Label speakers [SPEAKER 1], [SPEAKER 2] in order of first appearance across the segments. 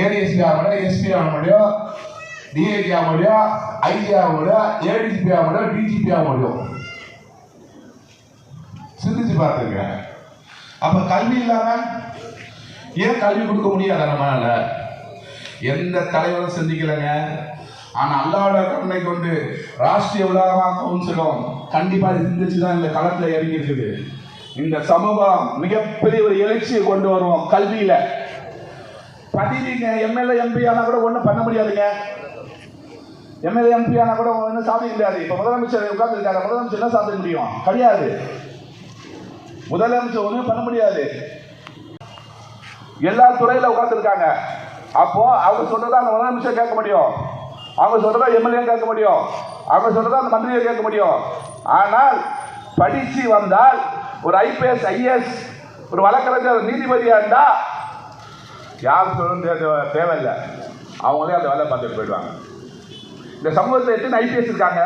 [SPEAKER 1] ADSP ஆக முடியும், SP ஆக முடியும், டிஐஜி ஆக முடியும், ஐஜி ஆக முடியும், ஏடிஜிபி ஆக முடியும், டிஜிபி ஆக முடியும். சிந்திச்சு பார்த்துங்க. அப்ப கல்வி இல்லாம ஏன் கல்வி கொடுக்க முடியாத நம்மளால? எந்த தலைவரும் சிந்திக்கலைங்க. ஆனா அல்லாஹ்வோட கருணை கொண்டு ராஷ்டிரிய உலமா கவுன்சிலும் கண்டிப்பா சிந்திச்சுதான் இந்த களத்துல இறங்கி இருக்குது. இந்த சமூகம் மிகப்பெரிய ஒரு எழுச்சியை கொண்டு வருவோம் கல்வியில. பதினீங்க எம்எல்ஏ எம்பி ஆனா கூட ஒன்றும் பண்ண முடியாதுங்க. எம்எல்ஏ எம்பி ஆனா கூட ஒன்றும் சாதிக்க முடியாது. இப்ப முதலமைச்சர் உட்கார்ந்து இருக்காங்க, முதலமைச்சர் என்ன சாதிக்க முடியும்? கிடையாது. முதலமைச்சர் ஒன்றும் பண்ண முடியாது. எல்லா துறையில உட்கார்ந்து இருக்காங்க. அப்போ அவங்க சொல்றதா அந்த முதலமைச்சர் கேட்க முடியும், அவங்க சொல்றதா எம்எல்ஏ கேட்க முடியும், அவங்க சொல்றதா அந்த மந்திரியை கேட்க முடியும். ஆனால் படிச்சு வந்தால் ஒரு ஐபிஎஸ் ஐஏஎஸ் ஒரு வழக்கறிஞர் நீதிபதியா இருந்தா யாரும் சொல்ல தேவையில்லை, அவங்களே அந்த வேலை பார்த்துட்டு போயிடுவாங்க. இந்த சமூகத்தில் எத்தனை ஐபிஎஸ் இருக்காங்க,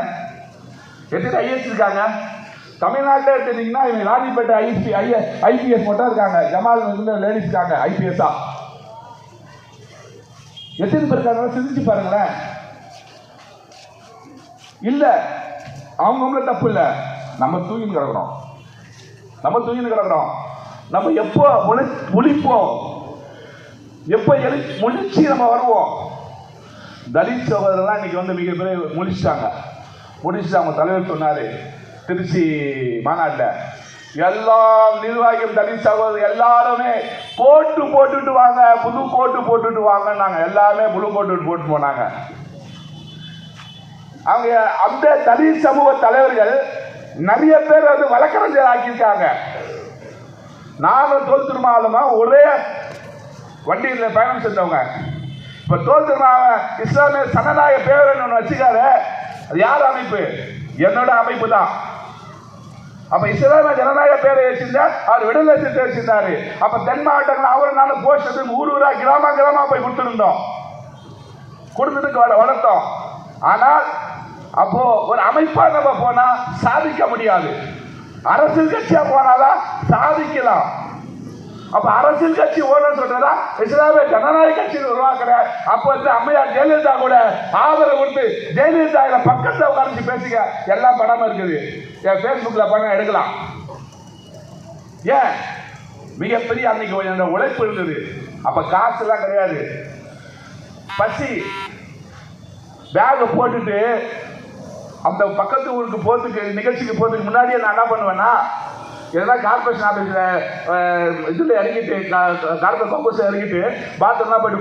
[SPEAKER 1] எத்தனை ஐஏஎஸ் இருக்காங்க? தமிழ்நாட்டில் எடுத்துட்டீங்கன்னா இவங்க ராணிப்பேட்டை ஐபிஎஸ் மட்டும் இருக்காங்க. ஜமால் லேடிஸ் இருக்காங்க ஐபிஎஸ்ஆ. எத்தனை பேர் இருக்காங்க சிந்திச்சு பாருங்களேன். இல்ல அவங்கவுங்கள தப்பு இல்லை, நம்ம தூங்கின்னு கிடக்குறோம். நம்ம எப்போ முழிப்போம், எப்போ முழிச்சு நம்ம வருவோம்? தலித் சகோதரர்லாம் இன்னைக்கு வந்து மிகப்பெரிய முழிச்சிட்டாங்க. அவங்க தலைவர் சொன்னாரு திருச்சி மாநாட்டில், எல்லா நிர்வாகியும் தலித் சகோதரர் எல்லாருமே போட்டுட்டு வாங்க, புது கோட்டு போட்டுட்டு வாங்க. எல்லாமே புது கோட்டு போட்டு போனாங்க. அவங்க அந்த தலித் சமூக தலைவர்கள் நிறைய பேர் வந்து வழக்கறிஞர் ஆக்கியிருக்காங்க. நானும் தோல் திருமாவளமா ஒரே வண்டியில் பயணம் செஞ்சவங்க. இப்ப தோல் திருமாவ இஸ்லாமிய சனநாயக பேரவைன்னு ஒன்று வச்சுக்காரு. அது யார் அமைப்பு? என்னோட அமைப்பு தான். அப்ப இஸ்லாமிய ஜனநாயக பேரை வச்சிருந்தா அவர் விடுதலை சிறுத்தை வச்சிருந்தாரு. அப்ப தென் மாவட்டங்கள் அவரும் நானும் போஸ்ட் ஊரா கிராமமா போய் கொடுத்துருந்தோம், கொடுத்ததுக்கு வளர்த்தோம். ஆனால் அப்போ ஒரு அமைப்பா நம்ம போனா சாதிக்க முடியாது. அரசியல் கட்சியா போனாதான் சாதிக்கலாம். அப்ப அரசியல் கட்சி ஓடணும்னு சொல்றதா இஸ்லாமிய ஜனநாயக கட்சி உருவாக்குற. அப்ப வந்து அம்மையார் ஜெயலலிதா கூட ஆதரவு கொடுத்து ஜெயலலிதா பக்கத்துல உட்கார்ந்து பேசுங்க, எல்லாம் படமா இருக்குது. என் பேஸ்புக்ல படம் எடுக்கலாம். ஏன்? மிகப்பெரிய அன்னைக்கு உழைப்பு இருந்தது. அப்ப காசு எல்லாம் கிடையாது. பசி பேக போட்டுட்டு அந்த பக்கத்து ஊருக்கு போறதுக்கு நிகழ்ச்சிக்கு போறதுக்கு முன்னாடியே நான் என்ன பண்ணுவேன்னா, எதனா கார்பரேஷன் ஆஃபீஸில் இதில் இறங்கிட்டு கார்பரேட் கம்பூஸில் இறங்கிட்டு பாத்ரூம்லாம் போயிட்டு